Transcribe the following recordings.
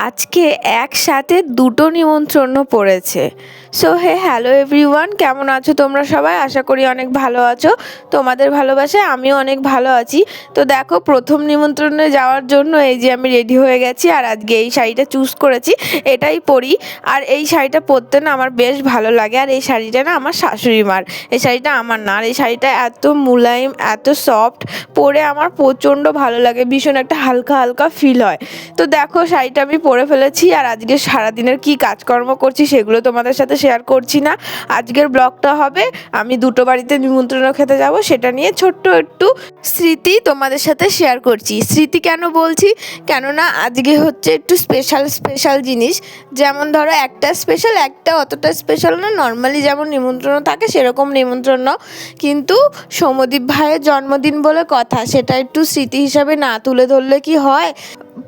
আজকে একসাথে দুটো নিমন্ত্রণ পড়েছে। সো হ্যালো এভরিওয়ান, কেমন আছো তোমরা সবাই? আশা করি অনেক ভালো আছো। তোমাদের ভালোবাসায় আমিও অনেক ভালো আছি। তো দেখো, প্রথম নিমন্ত্রণে যাওয়ার জন্য এই যে আমি রেডি হয়ে গেছি, আর আজকে এই শাড়িটা চুজ করেছি, এটাই পরি। আর এই শাড়িটা পরতে না আমার বেশ ভালো লাগে। আর এই শাড়িটা না আমার শাশুড়ি মার, এই শাড়িটা আমার না। আর এই শাড়িটা এত মুলায়ম, এত সফট, পরে আমার প্রচণ্ড ভালো লাগে, ভীষণ একটা হালকা হালকা ফিল হয়। তো দেখো, শাড়িটা আমি পরে ফেলেছি। আর আজকে সারাদিনের কি কাজকর্ম করছি সেগুলো তোমাদের সাথে শেয়ার করছি না। আজকের ব্লগটা হবে আমি দুটো বাড়িতে নিমন্ত্রণ খেতে যাব, সেটা নিয়ে ছোট্ট একটু স্মৃতি তোমাদের সাথে শেয়ার করছি। স্মৃতি কেন বলছি, কেননা আজকে হচ্ছে একটু স্পেশাল স্পেশাল জিনিস। যেমন ধরো, একটা স্পেশাল, একটা অতটা স্পেশাল না, নর্মালি যেমন নিমন্ত্রণ থাকে সেরকম নিমন্ত্রণ, কিন্তু সৌম্যদীপ ভাইয়ের জন্মদিন বলে কথা, সেটা একটু স্মৃতি হিসাবে না তুলে ধরলে কি হয়?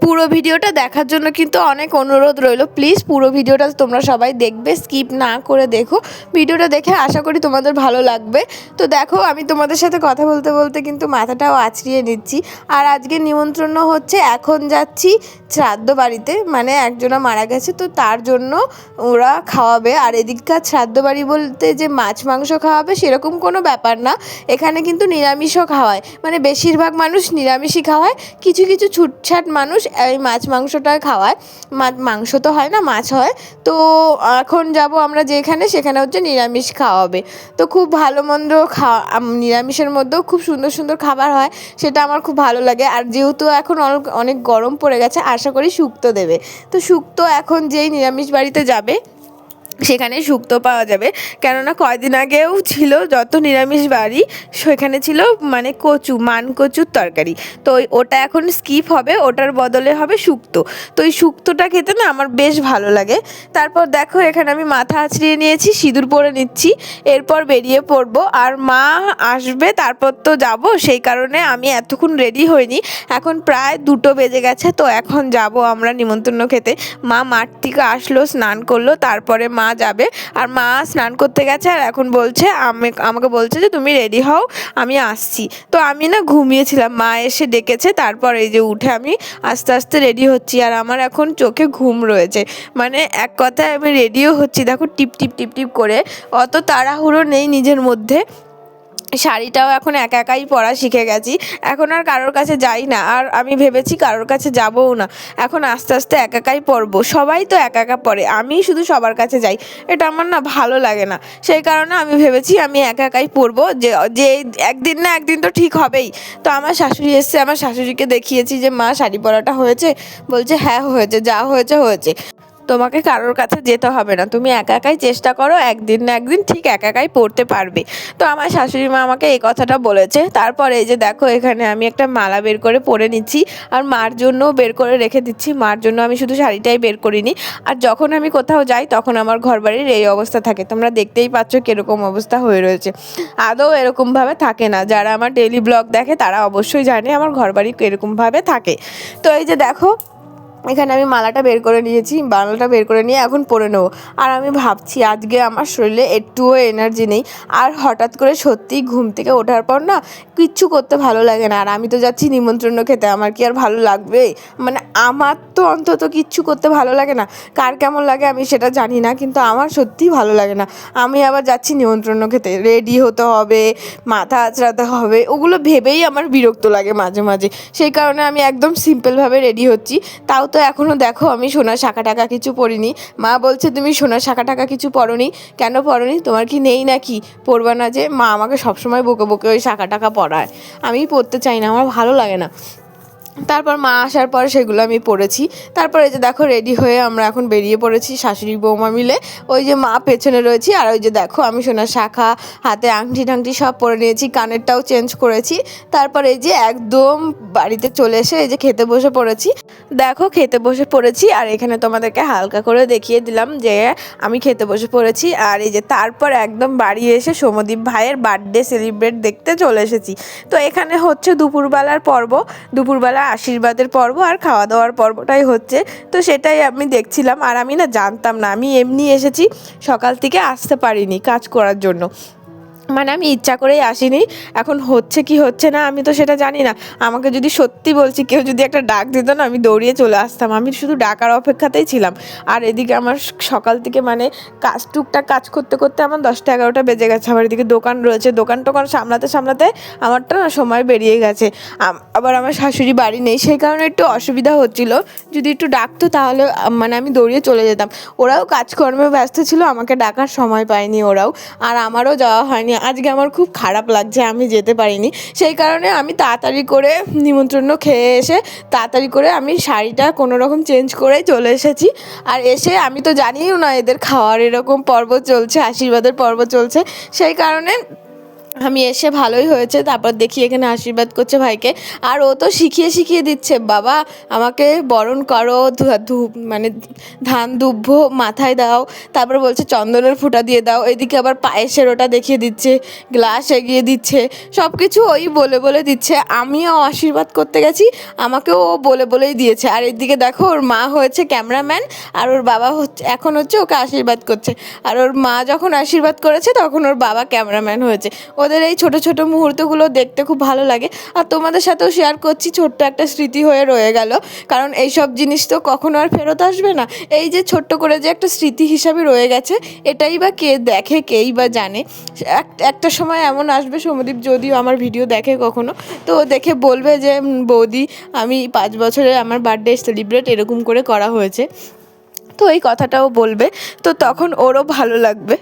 পুরো ভিডিওটা দেখার জন্য কিন্তু অনেক অনুরোধ রইল, প্লিজ পুরো ভিডিওটা তোমরা সবাই দেখবে, স্কিপ না করে দেখো। ভিডিওটা দেখে আশা করি তোমাদের ভালো লাগবে। তো দেখো, আমি তোমাদের সাথে কথা বলতে বলতে কিন্তু মাথাটাও আঁচড়িয়ে নিচ্ছি। আর আজকে নিমন্ত্রণ হচ্ছে, এখন যাচ্ছি শ্রাদ্ধ বাড়িতে, মানে একজনা মারা গেছে, তো তার জন্য ওরা খাওয়াবে। আর এদিককার শ্রাদ্ধ বাড়ি বলতে যে মাছ মাংস খাওয়াবে সেরকম কোনো ব্যাপার না, এখানে কিন্তু নিরামিষও খাওয়ায়, মানে বেশিরভাগ মানুষ নিরামিষই খাওয়ায়, কিছু কিছু ছুটছাট মানুষ এই মাছ মাংসটা খাওয়ায়। মাংস তো হয় না, মাছ হয়। তো এখন যাব আমরা যেখানে, সেখানে হচ্ছে নিরামিষ খাওয়াবে। তো খুব ভালো মন্দ নিরামিষের মধ্যেও খুব সুন্দর সুন্দর খাবার হয়, সেটা আমার খুব ভালো লাগে। আর যেহেতু এখন অনেক গরম পড়ে গেছে, আশা করি শুক্তো দেবে। তো শুক্তো এখন যেই নিরামিষ বাড়িতে যাবে সেখানে শুক্তো পাওয়া যাবে, কেননা কয়দিন আগেও ছিল যত নিরামিষ বাড়ি সেখানে ছিল মানে মান কচুর তরকারি। তো ওটা এখন স্কিপ হবে, ওটার বদলে হবে শুক্তো। তো এই শুক্তোটা খেতে না আমার বেশ ভালো লাগে। তারপর দেখো, এখানে আমি মাথা আঁচড়িয়ে নিয়েছি, সিঁদুর পরে নিচ্ছি, এরপর বেরিয়ে পড়বো। আর মা আসবে, তারপর তো যাব, সেই কারণে আমি এতক্ষণ রেডি হইনি। এখন প্রায় 2টো বেজে গেছে, তো এখন যাব আমরা নিমন্ত্রণ খেতে। মা মাঠ থেকে আসলো, স্নান করলো, তারপরে মা যাবে। আর মা স্নান করতে গেছে, আর এখন বলছে আমাকে বলছে যে তুমি রেডি হও, আমি আসছি। তো আমি না ঘুমিয়েছিলাম, মা এসে ডেকেছে, তারপর এই যে উঠে আমি আস্তে আস্তে রেডি হচ্ছি। আর আমার এখন চোখে ঘুম রয়েছে, মানে এক কথায় আমি রেডিও হচ্ছি, দেখো টিপ টিপ টিপ টিপ করে। অত তাড়াহুড়ো নেই নিজের মধ্যে। শাড়িটাও এখন একা একাই পরা শিখে গেছি, এখন আর কারোর কাছে যাই না। আর আমি ভেবেছি কারোর কাছে যাবও না, এখন আস্তে আস্তে একা একাই পরবো। সবাই তো একা একা পরে, আমি শুধু সবার কাছে যাই, এটা আমার না ভালো লাগে না। সেই কারণে আমি ভেবেছি আমি একা একাই পরবো, যে যে একদিন না একদিন তো ঠিক হবেই। তো আমার শাশুড়ি এসছে, আমার শাশুড়িকে দেখিয়েছি যে মা শাড়ি পরাটা হয়েছে, বলছে হ্যাঁ হয়েছে, যা হয়েছে হয়েছে, তোমাকে কারোর কাছে যেতে হবে না, তুমি একা একাই চেষ্টা করো, একদিন না একদিন ঠিক একা একাই পড়তে পারবে। তো আমার শাশুড়ি মা আমাকে এই কথাটা বলেছে। তারপরে এই যে দেখো, এখানে আমি একটা মালা বের করে পরে নিচ্ছি, আর মার জন্যও বের করে রেখে দিচ্ছি। মার জন্য আমি শুধু শাড়িটাই বের করিনি। আর যখন আমি কোথাও যাই তখন আমার ঘরবাড়ির এই অবস্থা থাকে, তোমরা দেখতেই পাচ্ছ কীরকম অবস্থা হয়ে রয়েছে। আদৌ এরকমভাবে থাকে না, যারা আমার ডেইলি ব্লগ দেখে তারা অবশ্যই জানে আমার ঘরবাড়ি কীরকমভাবে থাকে। তো এই যে দেখো, এখানে আমি মালাটা বের করে নিয়েছি, মালাটা বের করে নিয়ে এখন পরে নেবো। আর আমি ভাবছি আজকে আমার শরীরে একটুও এনার্জি নেই। আর হঠাৎ করে সত্যি ঘুম থেকে ওঠার পর না কিচ্ছু করতে ভালো লাগে না। আর আমি তো যাচ্ছি নিমন্ত্রণ খেতে, আমার কি আর ভালো লাগবে? মানে আমার তো অন্তত কিচ্ছু করতে ভালো লাগে না, কার কেমন লাগে আমি সেটা জানি না, কিন্তু আমার সত্যিই ভালো লাগে না। আমি আবার যাচ্ছি নিমন্ত্রণ খেতে, রেডি হতে হবে, মাথা আঁচড়াতে হবে, ওগুলো ভেবেই আমার বিরক্ত লাগে মাঝে মাঝে। সেই কারণে আমি একদম সিম্পলভাবে রেডি হচ্ছি। তাও তো এখনও দেখো আমি সোনার শাঁখা টাকা কিছু পরিনি। মা বলছে তুমি সোনার শাঁখা টাকা কিছু পরোনি, কেন পরোনি, তোমার কি নেই নাকি, পরবা না যে? মা আমাকে সবসময় বকে বকে ওই শাঁখা টাকা পরায়, আমি পরতে চাই না, আমার ভালো লাগে না। তারপর মা আসার পর সেগুলো আমি পরেছি। তারপর এই যে দেখো, রেডি হয়ে আমরা এখন বেরিয়ে পড়েছি শাশুড়ি বৌমা মিলে। ওই যে মা পেছনে রয়েছি, আর ওই যে দেখো আমি সোনার শাঁখা, হাতে আংটি ঠাংটি সব পরে নিয়েছি, কানেরটাও চেঞ্জ করেছি। তারপর এই যে একদম বাড়িতে চলে এসে এই যে খেতে বসে পড়েছি। দেখো খেতে বসে পড়েছি, আর এখানে তোমাদেরকে হালকা করে দেখিয়ে দিলাম যে আমি খেতে বসে পড়েছি। আর এই যে তারপর একদম বাড়ি এসে সৌম্যদীপ ভাইয়ের বার্থডে সেলিব্রেট দেখতে চলে এসেছি। তো এখানে হচ্ছে দুপুরবেলার পর্ব, দুপুরবেলা আশীর্বাদের পর্ব আর খাওয়া দাওয়ার পর্বটাই হচ্ছে। তো সেটাই আমি দেখছিলাম। আর আমি না জানতাম না, আমি এমনি এসেছি, সকাল থেকে আসতে পারিনি কাজ করার জন্য। মানে আমি ইচ্ছা করেই আসিনি। এখন হচ্ছে কি হচ্ছে না আমি তো সেটা জানি না। আমাকে যদি সত্যি বলছি কেউ যদি একটা ডাক দিত না, আমি দৌড়িয়ে চলে আসতাম। আমি শুধু ডাকার অপেক্ষাতেই ছিলাম। আর এদিকে আমার সকাল থেকে মানে টুকটাক কাজ করতে করতে আমার 10টা 11টা বেজে গেছে। আবার এদিকে দোকান রয়েছে, দোকান টোকান সামলাতে সামলাতে আমারটা না সময় বেরিয়ে গেছে। আবার আমার শাশুড়ি বাড়ি নেই, সেই কারণে একটু অসুবিধা হচ্ছিল। যদি একটু ডাকতো তাহলে মানে আমি দৌড়িয়ে চলে যেতাম। ওরাও কাজকর্মে ব্যস্ত ছিল, আমাকে ডাকার সময় পায়নি ওরাও, আর আমারও যাওয়া হয়নি। আজকে আমার খুব খারাপ লাগছে আমি যেতে পারিনি। সেই কারণে আমি তাড়াতাড়ি করে নিমন্ত্রণ খেয়ে এসে তাড়াতাড়ি করে আমি শাড়িটা কোনো রকম চেঞ্জ করে চলে এসেছি। আর এসে আমি তো জানিও না এদের খাওয়ার এরকম পর্ব চলছে, আশীর্বাদের পর্ব চলছে। সেই কারণে আমি এসে ভালোই হয়েছে। তারপর দেখি এখানে আশীর্বাদ করছে ভাইকে, আর ও তো শিখিয়ে শিখিয়ে দিচ্ছে, বাবা আমাকে বরণ করো, মানে ধান দুব্ব মাথায় দাও, তারপর বলছে চন্দনের ফোঁটা দিয়ে দাও, এদিকে আবার পায়েসের ওটা দেখিয়ে দিচ্ছে, গ্লাস এগিয়ে দিচ্ছে, সব কিছু ওই বলে বলে দিচ্ছে। আমিও আশীর্বাদ করতে গেছি, আমাকেও ও বলে বলেই দিয়েছে। আর এদিকে দেখো ওর মা হয়েছে ক্যামেরাম্যান, আর ওর বাবা এখন হচ্ছে ওকে আশীর্বাদ করছে। আর ওর মা যখন আশীর্বাদ করেছে তখন ওর বাবা ক্যামেরাম্যান হয়েছে। ওদের এই ছোট ছোট মুহূর্তগুলো দেখতে খুব ভালো লাগে, আর তোমাদের সাথেও শেয়ার করছি, ছোট্ট একটা স্মৃতি হয়ে রয়ে গেল। কারণ এই সব জিনিস তো কখনো আর ফেরত আসবে না। এই যে ছোট্ট করে যে একটা স্মৃতি হিসাবে রয়ে গেছে, এটাই বা কে দেখে, কেই বা জানে। একটা সময় এমন আসবে, সৌম্যদীপ যদিও আমার ভিডিও দেখে কখনো, তো ও দেখে বলবে যে বৌদি আমি 5 বছরে আমার বার্থডে সেলিব্রেট এরকম করে করা হয়েছে। তো এই কথাটাও বলবে, তো তখন ওরও ভালো লাগবে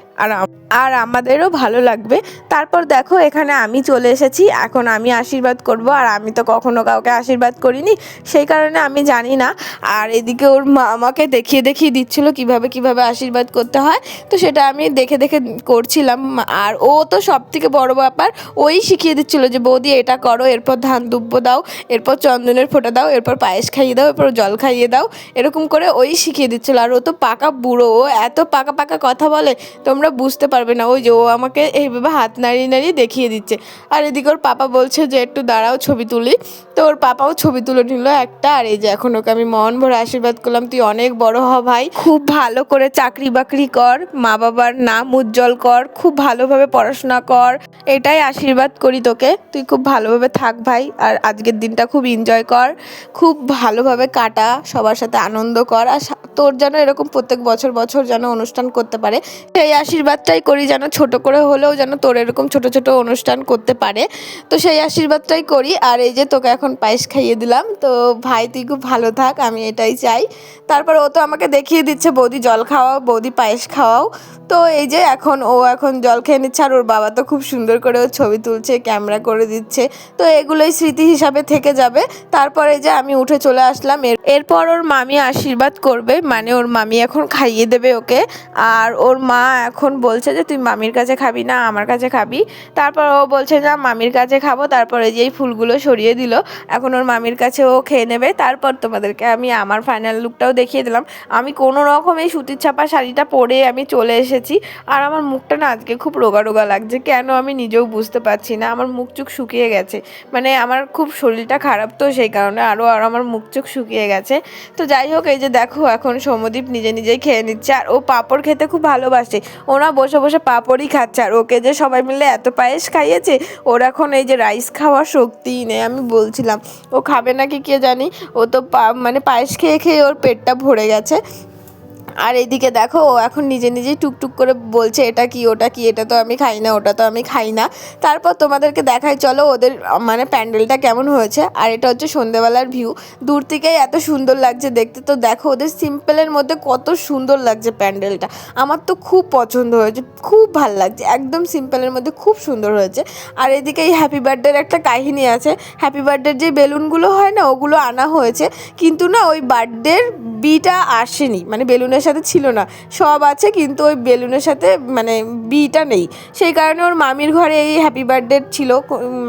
আর আমাদেরও ভালো লাগবে। তারপর দেখো এখানে আমি চলে এসেছি, এখন আমি আশীর্বাদ করব। আর আমি তো কখনো কাউকে আশীর্বাদ করিনি, সেই কারণে আমি জানি না। আর এদিকে ওর মা আমাকে দেখিয়ে দেখিয়ে দিচ্ছিলো কিভাবে কিভাবে আশীর্বাদ করতে হয়, তো সেটা আমি দেখে দেখে করছিলাম। আর ও তো সব থেকে বড় ব্যাপার, ওই শিখিয়ে দিচ্ছিলো যে বৌদি এটা করো, এরপর ধান দুব্ব দাও, এরপর চন্দনের ফোঁটা দাও, এরপর পায়েস খাইয়ে দাও, এরপর জল খাইয়ে দাও, এরকম করে ওই শিখিয়ে দিচ্ছিলো। আর ও তো পাকা বুড়ো, ও এত পাকা পাকা কথা বলে তোমরা বুঝতে পারবে না। ওই যে ও আমাকে এইভাবে হাত নাড়িয়ে নাড়িয়ে দেখিয়ে দিচ্ছে। আর এদিকে ওর পাপা বলছে যে একটু দাঁড়াও ছবি তুলি, তো ওর পাপাও ছবি তুলে নিল একটা। আর এই যে এখন ওকে আমি মন ভরে আশীর্বাদ করলাম, তুই অনেক বড় হ ভাই, খুব ভালো করে চাকরি বাকরি কর, মা বাবার নাম উজ্জ্বল কর, খুব ভালোভাবে পড়াশোনা কর, এটাই আশীর্বাদ করি তোকে, তুই খুব ভালোভাবে থাক ভাই। আর আজকের দিনটা খুব এনজয় কর, খুব ভালোভাবে কাটা, সবার সাথে আনন্দ কর। আর তোর যেন এরকম প্রত্যেক বছর বছর যেন অনুষ্ঠান করতে পারে, সেই আশীর্বাদটাই করি, যেন ছোট করে হলেও যেন তোর এরকম ছোট ছোট অনুষ্ঠান করতে পারে, তো সেই আশীর্বাদটাই করি। আর এই যে তোকে এখন পায়েস খাইয়ে দিলাম, তো ভাই তুই খুব ভালো থাক, আমি এটাই চাই। তারপর ও তো আমাকে দেখিয়ে দিচ্ছে বৌদি জল খাওয়াও, বৌদি পায়েস খাওয়াও। তো এই যে এখন জল খেয়ে নিচ্ছে, আর ওর বাবা তো খুব সুন্দর করে ও ছবি তুলছে, ক্যামেরা করে দিচ্ছে। তো এগুলোই স্মৃতি হিসাবে থেকে যাবে। তারপরে যে আমি উঠে চলে আসলাম, এরপর ওর মামি আশীর্বাদ করবে, মানে ওর মামি এখন খাইয়ে দেবে ওকে। আর ওর মা এখন বলছে যে তুই মামির কাছে খাবি না আমার কাছে খাবি। তারপর ও বলছে না মামির কাছে খাবো। তারপরে যে এই ফুলগুলো সরিয়ে দিল, এখন ওর মামির কাছে ও খেয়ে নেবে। তারপর তোমাদেরকে আমি আমার ফাইনাল লুকটাও দেখিয়ে দিলাম। আমি কোনো রকম এই সুতির ছাপা শাড়িটা পরে আমি চলে এসেছি। আর আমার মুখটা না আজকে খুব রোগা রোগা লাগছে, কেন আমি নিজেও বুঝতে পারছি না। আমার মুখ চুখ শুকিয়ে গেছে, মানে আমার খুব শরীরটা খারাপ, তো সেই কারণে আর আমার মুখ চোখ শুকিয়ে গেছে। তো যাই হোক, এই যে দেখো এখন সৌম্যদীপ নিজে নিজেই খেয়ে নিচ্ছে, আর ও পাঁপড় খেতে খুব ভালোবাসে। ওরা বসে বসে পাঁপড়ই খাচ্ছে, আর ওকে যে সবাই মিলে এত পায়েস খাইয়েছে, ওর এখন এই যে রাইস খাওয়ার শক্তিই নেই। আমি বলছিলাম ও খাবে নাকি কে জানি, ও তো মানে পায়েস খেয়ে খেয়ে ওর পেটটা ভরে গেছে। আর এদিকে দেখো ও এখন নিজে নিজেই টুকটুক করে বলছে এটা কি ওটা কি, এটা তো আমি খাই না, ওটা তো আমি খাই না। তারপর তোমাদেরকে দেখাই চলো ওদের মানে প্যান্ডেলটা কেমন হয়েছে। আর এটা হচ্ছে সন্ধ্যেবেলার ভিউ, দূর থেকেই এত সুন্দর লাগছে দেখতে। তো দেখো ওদের সিম্পলের মধ্যে কত সুন্দর লাগছে প্যান্ডেলটা, আমার তো খুব পছন্দ হয়েছে, খুব ভাল লাগছে, একদম সিম্পলের মধ্যে খুব সুন্দর হয়েছে। আর এদিকে এই হ্যাপি বার্থডের একটা কাহিনী আছে। হ্যাপি বার্থডের যে বেলুনগুলো হয় না, ওগুলো আনা হয়েছে, কিন্তু না ওই বার্থডের বিটা আসেনি, মানে বেলুনের সাথে ছিল না, সব আছে কিন্তু ওই বেলুনের সাথে মানে বিটা নেই। সেই কারণে ওর মামির ঘরে এই হ্যাপি বার্থডে ছিল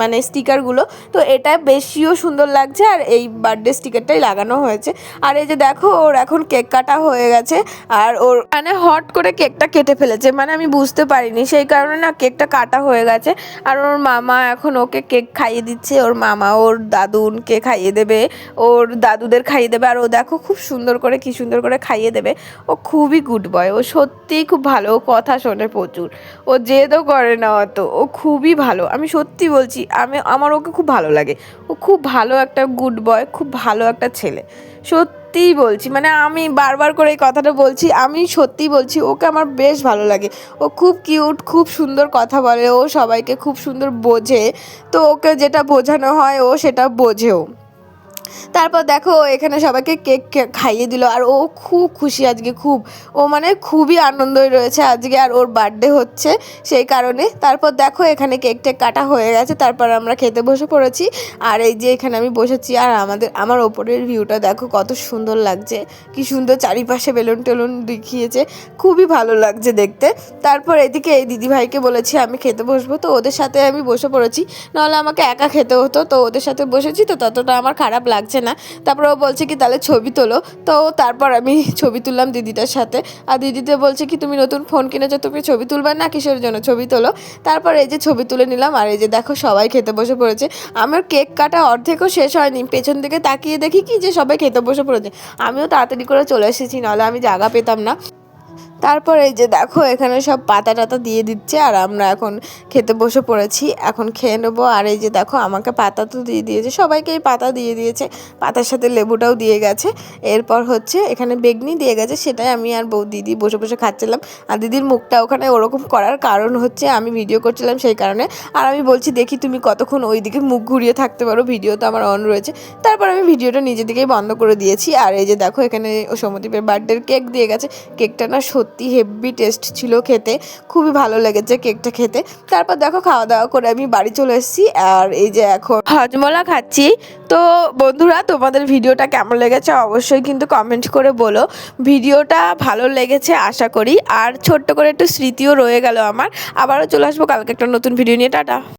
মানে স্টিকারগুলো, তো এটা বেশিও সুন্দর লাগছে, আর এই বার্থডে স্টিকারটাই লাগানো হয়েছে। আর এই যে দেখো ওর এখন কেক কাটা হয়ে গেছে, আর ওর মানে হট করে কেকটা কেটে ফেলেছে, মানে আমি বুঝতে পারিনি, সেই কারণে না কেকটা কাটা হয়ে গেছে। আর ওর মামা এখন ওকে কেক খাইয়ে দিচ্ছে, ওর মামা ওর দাদুনকে খাইয়ে দেবে, ওর দাদুদের খাইয়ে দেবে। আর ও দেখো খুব সুন্দর করে কী সুন্দর করে খাইয়ে দেবে। ও খুবই গুড বয়, ও সত্যিই খুব ভালো, ও কথা শোনে প্রচুর, ও জেদও করে না অত, ও খুবই ভালো, আমি সত্যি বলছি, আমার ওকে খুব ভালো লাগে। ও খুব ভালো একটা গুড বয়, খুব ভালো একটা ছেলে, সত্যিই বলছি, মানে আমি বারবার করে এই কথাটা বলছি, আমি সত্যিই বলছি, ওকে আমার বেশ ভালো লাগে। ও খুব কিউট, খুব সুন্দর কথা বলে, ও সবাইকে খুব সুন্দর বোঝে, তো ওকে যেটা বোঝানো হয় ও সেটা বোঝেও। তারপর দেখো এখানে সবাইকে কেক খাইয়ে দিল, আর ও খুব খুশি আজকে, খুব, ও মানে খুবই আনন্দই রয়েছে আজকে, আর ওর বার্থডে হচ্ছে সেই কারণে। তারপর দেখো এখানে কেক টেক কাটা হয়ে গেছে, তারপর আমরা খেতে বসে পড়েছি। আর এই যে এখানে আমি বসেছি, আর আমার ওপরের ভিউটা দেখো কত সুন্দর লাগছে, কি সুন্দর চারিপাশে বেলুন টেলুন দেখিয়েছে, খুবই ভালো লাগছে দেখতে। তারপর এদিকে এই দিদিভাইকে বলেছি আমি খেতে বসবো, তো ওদের সাথে আমি বসে পড়েছি, নাহলে আমাকে একা খেতে হতো, তো ওদের সাথে বসেছি, তো ততটা আমার খারাপ লাগছে না। তারপর ও বলছে কি তাহলে ছবি তোলো, তো তারপর আমি ছবি তুললাম দিদিটার সাথে, আর দিদিতে বলছে কি তুমি নতুন ফোন কিনেছো, তুমি ছবি তুলবে না, কিসের জন্য, ছবি তোলো। তারপর এই যে ছবি তুলে নিলাম, আর এই যে দেখো সবাই খেতে বসে পড়েছে। আমার কেক কাটা অর্ধেকও শেষ হয়নি, পেছন দিকে তাকিয়ে দেখি কি যে সবাই খেতে বসে পড়েছে, আমিও তাড়াতাড়ি করে চলে এসেছি, নাহলে আমি জায়গা পেতাম না। তারপর এই যে দেখো এখানে সব পাতা টাতা দিয়ে দিচ্ছে, আর আমরা এখন খেতে বসে পড়েছি, এখন খেয়ে নেবো। আর এই যে দেখো আমাকে পাতা তো দিয়ে দিয়েছে, সবাইকেই পাতা দিয়ে দিয়েছে, পাতার সাথে লেবুটাও দিয়ে গেছে। এরপর হচ্ছে এখানে বেগনি দিয়ে গেছে, সেটাই আমি আর দিদি বসে বসে খাচ্ছিলাম। আর দিদির মুখটা ওখানে ওরকম করার কারণ হচ্ছে আমি ভিডিও করছিলাম সেই কারণে। আর আমি বলছি দেখি তুমি কতক্ষণ ওই দিকে মুখ ঘুরিয়ে থাকতে পারো, ভিডিও তো আমার অন রয়েছে। তারপর আমি ভিডিওটা নিজে দিকেই বন্ধ করে দিয়েছি। আর এই যে দেখো এখানে সৌম্যদীপের বার্থডের কেক দিয়ে গেছে, কেকটা না সত্যি হেভি টেস্ট ছিল খেতে, খুবই ভালো লেগেছে কেকটা খেতে। তারপর দেখো খাওয়া দাওয়া করে আমি বাড়ি চলে এসেছি, আর এই যে এখন হজমলা খাচ্ছি। তো বন্ধুরা তোমাদের ভিডিওটা কেমন লেগেছে অবশ্যই কিন্তু কমেন্ট করে বলো, ভিডিওটা ভালো লেগেছে আশা করি, আর ছোট্ট করে একটু স্মৃতিও রয়ে গেল আমার। আবারও চলে আসবো কালকে একটা নতুন ভিডিও নিয়ে, টাটা।